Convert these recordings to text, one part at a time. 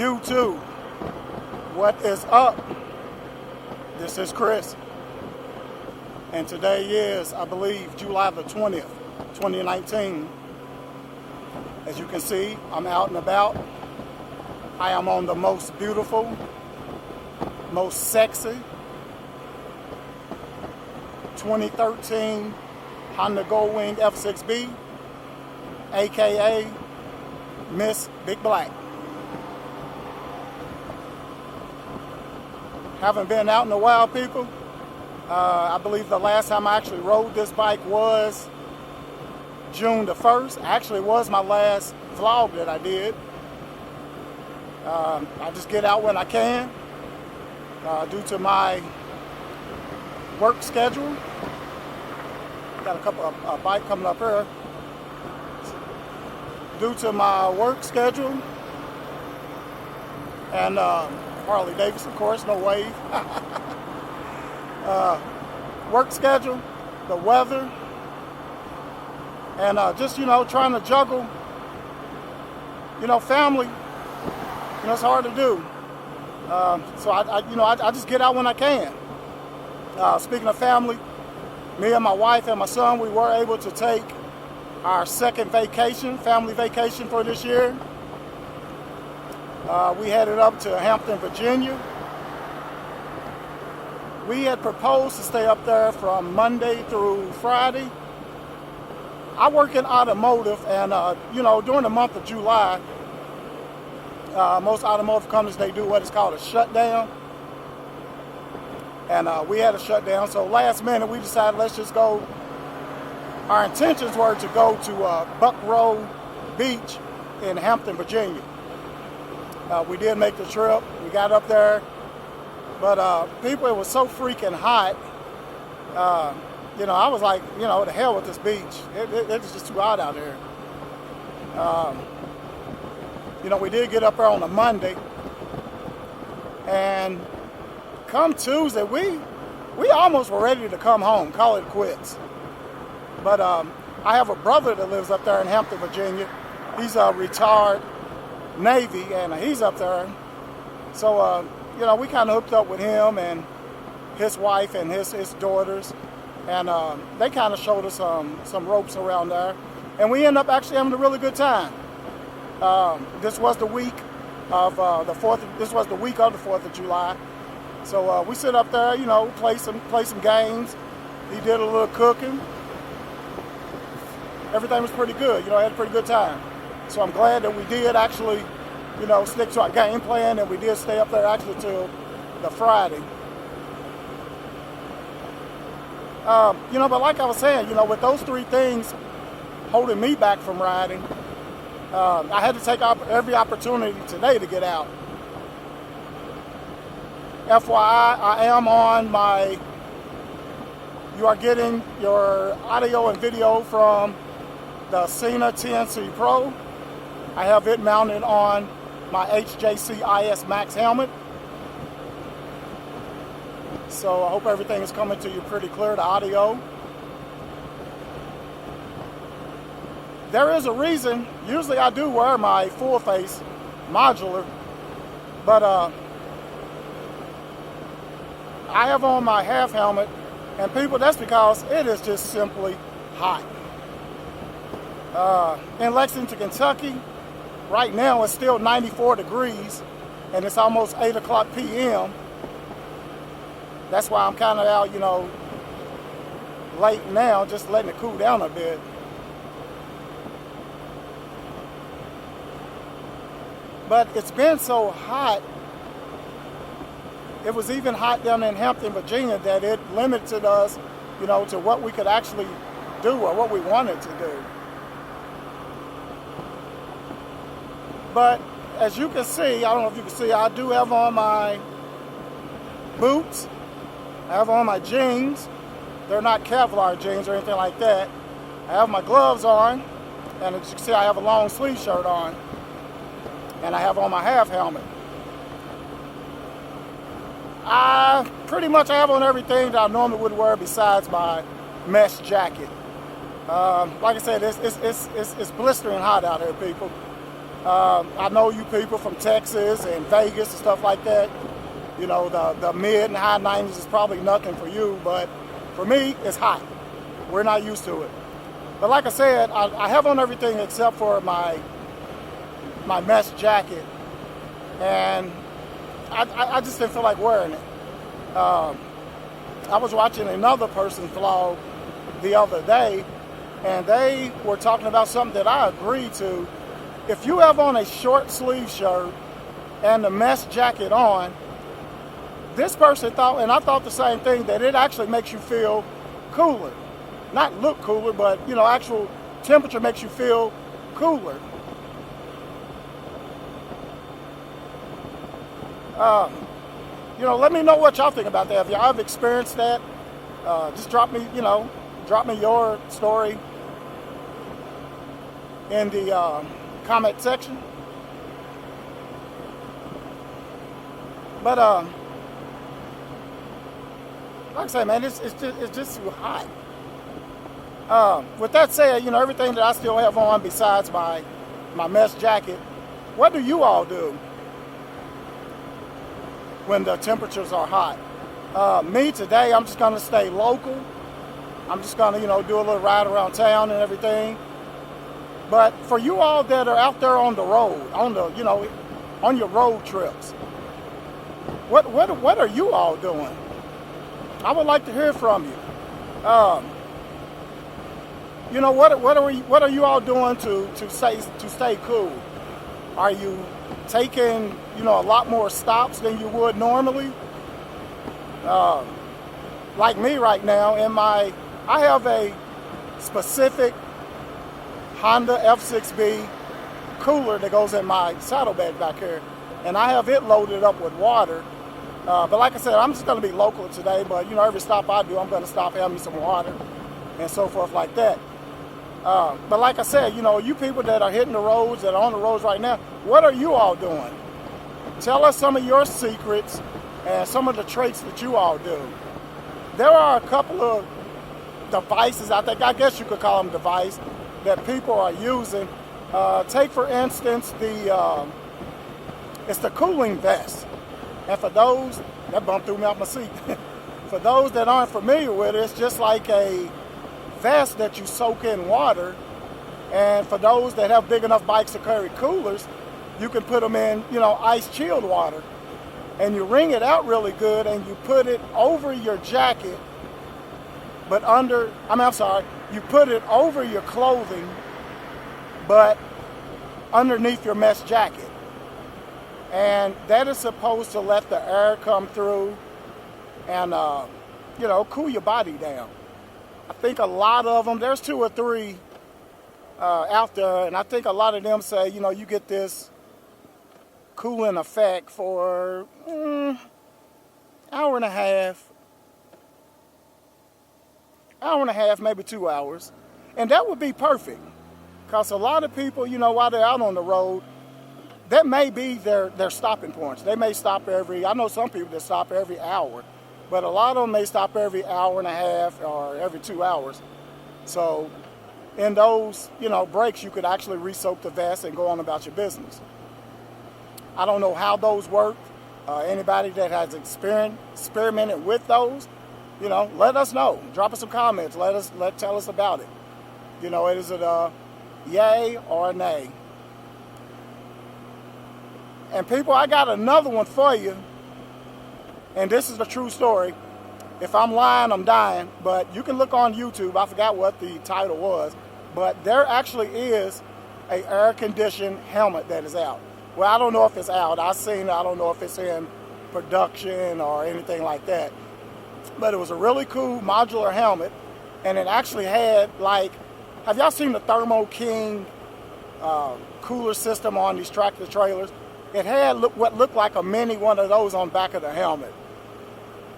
YouTube, what is up? This is Chris, and today is, I believe, July the 20th, 2019. As you can see, I'm out and about. I am on the most beautiful, most sexy 2013 Honda Goldwing F6B, aka Miss Big Black. Haven't been out in a while, people. I believe the last time I actually rode this bike was June the 1st. Actually, was my last vlog that I did. I just get out when I can due to my work schedule. Got a couple of bike coming up here. Due to my work schedule and Harley Davidson, of course, no wave. Work schedule, the weather, and just, trying to juggle, family. It's hard to do. So I just get out when I can. Speaking of family, me and my wife and my son, we were able to take our second vacation, family vacation for this year. We headed up to Hampton, Virginia. We had proposed to stay up there from Monday through Friday. I work in automotive, and during the month of July, most automotive companies, they do what is called a shutdown. And we had a shutdown, so last minute we decided let's just go. Our intentions were to go to Buck Road Beach in Hampton, Virginia. We did make the trip. We got up there, but people, it was so freaking hot. I was like, the hell with this beach. It's just too hot out here. We did get up there on a Monday, and come Tuesday, we almost were ready to come home, call it quits. But I have a brother that lives up there in Hampton, Virginia. He's a retired Navy, and he's up there. So, we kind of hooked up with him and his wife and his daughters. And they kind of showed us some ropes around there. And we ended up actually having a really good time. This was the week of the 4th of July. So we sit up there, play some games. He did a little cooking. Everything was pretty good. I had a pretty good time. So I'm glad that we did actually, stick to our game plan, and we did stay up there actually till the Friday. But like I was saying, with those three things holding me back from riding, I had to take every opportunity today to get out. FYI, I am on you are getting your audio and video from the Cena 10C Pro. I have it mounted on my HJC IS Max helmet. So I hope everything is coming to you pretty clear, the audio. There is a reason. Usually I do wear my full face modular, but I have on my half helmet, and people, that's because it is just simply hot. In Lexington, Kentucky, right now it's still 94 degrees, and it's almost 8 o'clock p.m. That's why I'm kind of out, late now, just letting it cool down a bit. But it's been so hot. It was even hot down in Hampton, Virginia, that it limited us, to what we could actually do or what we wanted to do. But as you can see, I don't know if you can see, I do have on my boots. I have on my jeans. They're not Kevlar jeans or anything like that. I have my gloves on, and as you can see, I have a long sleeve shirt on, and I have on my half helmet. I pretty much have on everything that I normally would wear besides my mesh jacket. Like I said, it's blistering hot out here, people. I know you people from Texas and Vegas and stuff like that. You know, the mid and high 90s is probably nothing for you, but for me, it's hot. We're not used to it. But like I said, I have on everything except for my mesh jacket, and I just didn't feel like wearing it. I was watching another person's vlog the other day, and they were talking about something that I agree to. If you have on a short sleeve shirt and the mesh jacket on, this person thought, and I thought the same thing, that it actually makes you feel cooler. Not look cooler, but, you know, actual temperature makes you feel cooler. You know, let me know what y'all think about that. If y'all have experienced that, just drop me your story in the comment section. But like I say, man, it's just too hot. With that said, you know, everything that I still have on besides my mesh jacket, what do you all do when the temperatures are hot? Me today, I'm just gonna stay local. I'm just gonna, you know, do a little ride around town and everything. But for you all that are out there on the road, on your road trips, what are you all doing? I would like to hear from you. You know, what are you all doing to stay cool? Are you taking, you know, a lot more stops than you would normally? Like me right now, I have a specific Honda F6B cooler that goes in my saddlebag back here, and I have it loaded up with water. But like I said, I'm just going to be local today, but, you know, every stop I do, I'm going to stop, have me some water, and so forth like that. But like I said, you know, you people that are hitting the roads, that are on the roads right now, what are you all doing? Tell us some of your secrets and some of the traits that you all do. There are a couple of devices, I guess you could call them device, that people are using. Take, for instance, it's the cooling vest. And for those, that bumped threw me off my seat. For those that aren't familiar with it, it's just like a vest that you soak in water. And for those that have big enough bikes to carry coolers, you can put them in, you know, ice chilled water. And you wring it out really good and you put it over your jacket, but you put it over your clothing, but underneath your mesh jacket. And that is supposed to let the air come through and, you know, cool your body down. I think a lot of them, there's 2 or 3 out there, and I think a lot of them say, you know, you get this cooling effect for hour and a half, maybe 2 hours. And that would be perfect, because a lot of people, you know, while they're out on the road, that may be their stopping points. They may stop I know some people that stop every hour, but a lot of them may stop every hour and a half or every 2 hours. So in those, you know, breaks, you could actually re-soak the vest and go on about your business. I don't know how those work. Anybody that has experimented with those, you know, let us know. Drop us some comments. Tell us about it. You know, is it a yay or a nay? And people, I got another one for you. And this is the true story. If I'm lying, I'm dying. But you can look on YouTube. I forgot what the title was. But there actually is an air-conditioned helmet that is out. Well, I don't know if it's out. I've seen it. I don't know if it's in production or anything like that. But it was a really cool modular helmet. And it actually had, like, have y'all seen the Thermo King cooler system on these tractor trailers? It had what looked like a mini one of those on the back of the helmet.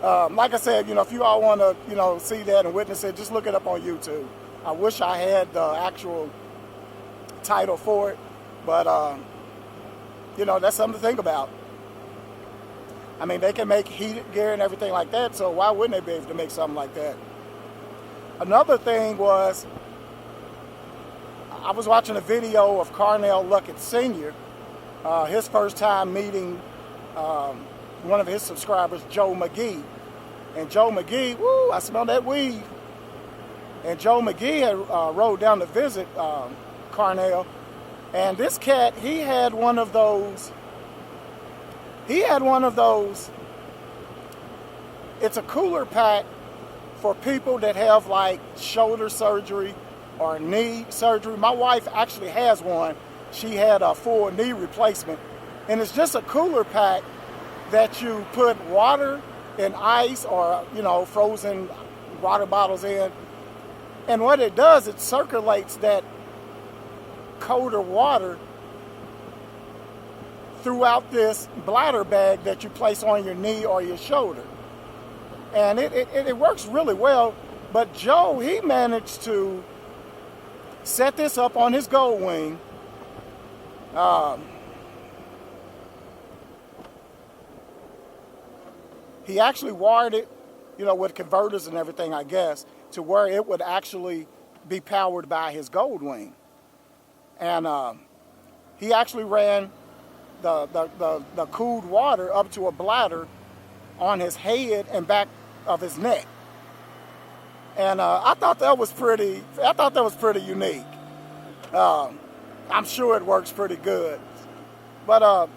Like I said, you know, if you all want to, you know, see that and witness it, just look it up on YouTube. I wish I had the actual title for it, but, you know, that's something to think about. I mean, they can make heated gear and everything like that, so why wouldn't they be able to make something like that? Another thing was, I was watching a video of Carnell Luckett Sr., his first time meeting one of his subscribers, Joe McGee. And Joe McGee, woo, I smell that weed. And Joe McGee had rode down to visit Carnell. And this cat, he had one of those, it's a cooler pack for people that have like shoulder surgery or knee surgery. My wife actually has one. She had a full knee replacement. And it's just a cooler pack that you put water and ice or, you know, frozen water bottles in. And what it does, it circulates that colder water throughout this bladder bag that you place on your knee or your shoulder. And it works really well. But Joe, he managed to set this up on his Goldwing. He actually wired it, you know, with converters and everything, I guess, to where it would actually be powered by his Goldwing. And he actually ran the cooled water up to a bladder on his head and back of his neck. And I thought that was pretty unique. I'm sure it works pretty good. But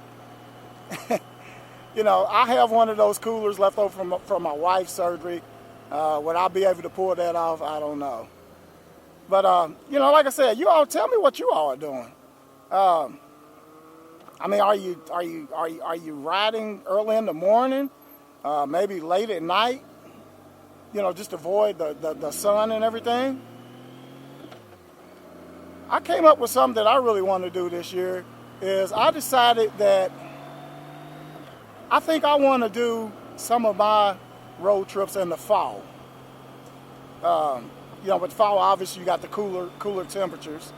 you know, I have one of those coolers left over from my wife's surgery. Would I be able to pull that off? I don't know. But you know, like I said, you all tell me what you all are doing. I mean, are you riding early in the morning? Maybe late at night? You know, just avoid the sun and everything. I came up with something that I really want to do this year. Is I decided that I think I want to do some of my road trips in the fall. You know, with fall, obviously you got the cooler temperatures.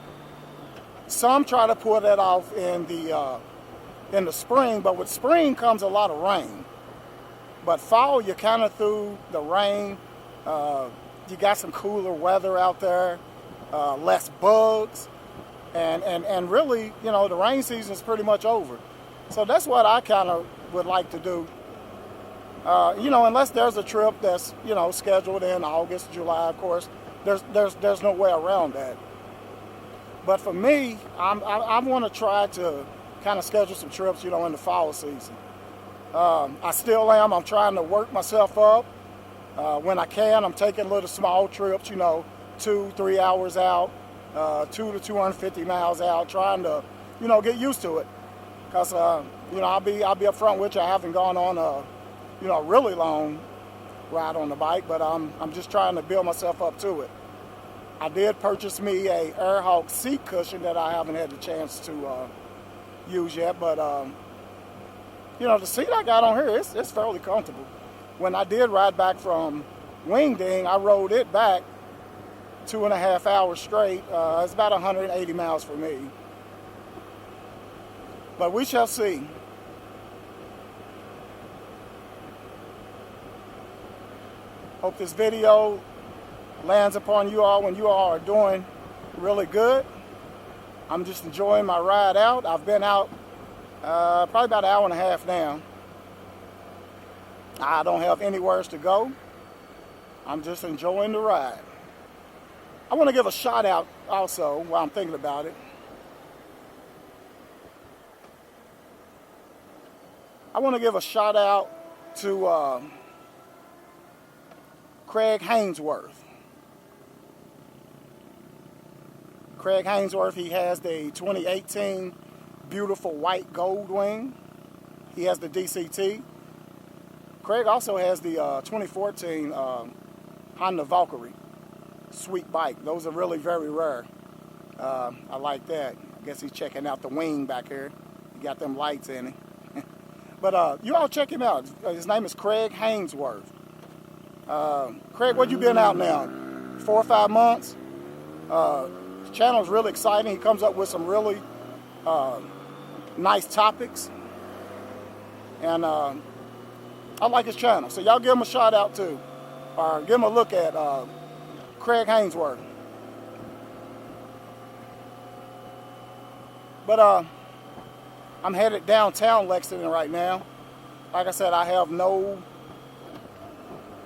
Some try to pull that off in the spring, but with spring comes a lot of rain. But fall, you're kind of through the rain. You got some cooler weather out there, less bugs, and really, you know, the rain season is pretty much over. So that's what I kind of would like to do. You know, unless there's a trip that's, you know, scheduled in August, July, of course, there's no way around that. But for me, I want to try to kind of schedule some trips, you know, in the fall season. I still am. I'm trying to work myself up. When I can, I'm taking little small trips, you know, 2-3 hours out, 2 to 250 miles out, trying to, you know, get used to it. Because, you know, I'll be up front with you. I haven't gone on a, you know, a really long ride on the bike, but I'm just trying to build myself up to it. I did purchase me a Airhawk seat cushion that I haven't had the chance to use yet, but you know, the seat I got on here, it's fairly comfortable. When I did ride back from Wingding, I rode it back 2.5 hours straight. It's about 180 miles for me. But we shall see. Hope this video lands upon you all when you all are doing really good. I'm just enjoying my ride out. I've been out probably about an hour and a half now. I don't have anywhere else to go. I'm just enjoying the ride. I want to give a shout out also while I'm thinking about it. I want to give a shout out to Craig Haynesworth. Craig Haynesworth, he has the 2018 beautiful white Goldwing. He has the DCT. Craig also has the 2014 Honda Valkyrie. Sweet bike. Those are really very rare. I like that. I guess he's checking out the wing back here. He got them lights in it. But you all check him out. His name is Craig Haynesworth. Craig, what you been out now? 4 or 5 months? His channel is really exciting. He comes up with some really nice topics. And I like his channel. So y'all give him a shout out too. Or give him a look at Craig Haynesworth. But I'm headed downtown Lexington right now. Like I said, I have no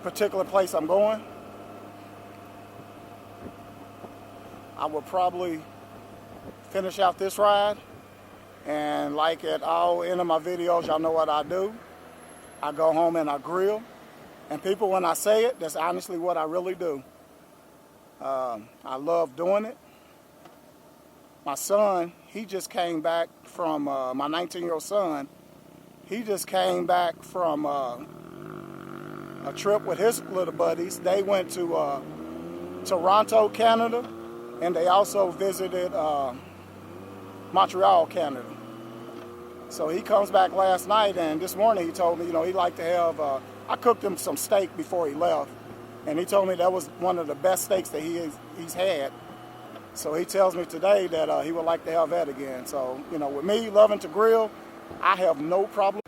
particular place I'm going. I will probably finish out this ride, and like at all end of my videos, y'all know what I do. I go home and I grill. And people, when I say it, that's honestly what I really do. I love doing it. My son, he just came back from, my 19-year-old son, he just came back from a trip with his little buddies. They went to Toronto, Canada, and they also visited Montreal, Canada. So he comes back last night, and this morning he told me, you know, he'd like to have, I cooked him some steak before he left, and he told me that was one of the best steaks that he's had. So he tells me today that he would like to have that again. So, you know, with me loving to grill, I have no problem.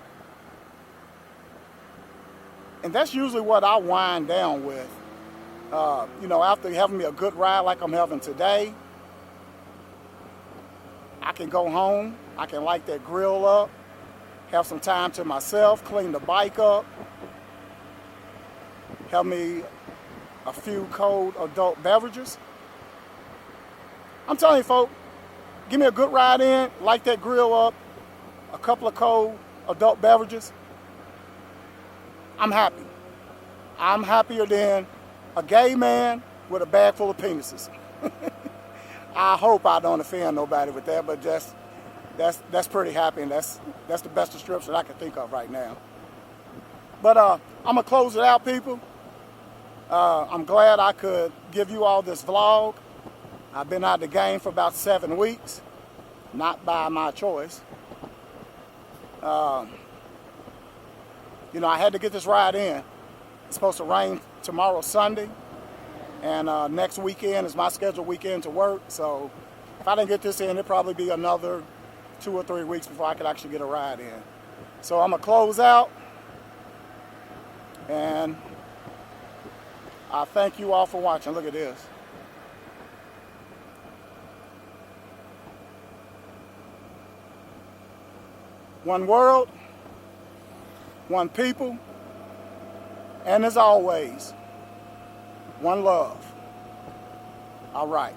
And that's usually what I wind down with. You know, after having me a good ride like I'm having today, I can go home, I can light that grill up, have some time to myself, clean the bike up, have me a few cold adult beverages. I'm telling you, folks, give me a good ride in, light that grill up, a couple of cold adult beverages. I'm happy. I'm happier than a gay man with a bag full of penises. I hope I don't offend nobody with that, but that's pretty happy, and that's the best description I can think of right now. But I'm gonna close it out, people. I'm glad I could give you all this vlog. I've been out of the game for about 7 weeks, not by my choice. You know, I had to get this ride in. It's supposed to rain tomorrow, Sunday, and next weekend is my scheduled weekend to work. So if I didn't get this in, it'd probably be another 2 or 3 weeks before I could actually get a ride in. So I'm gonna close out, and I thank you all for watching. Look at this. One world, one people, and as always, one love. All right.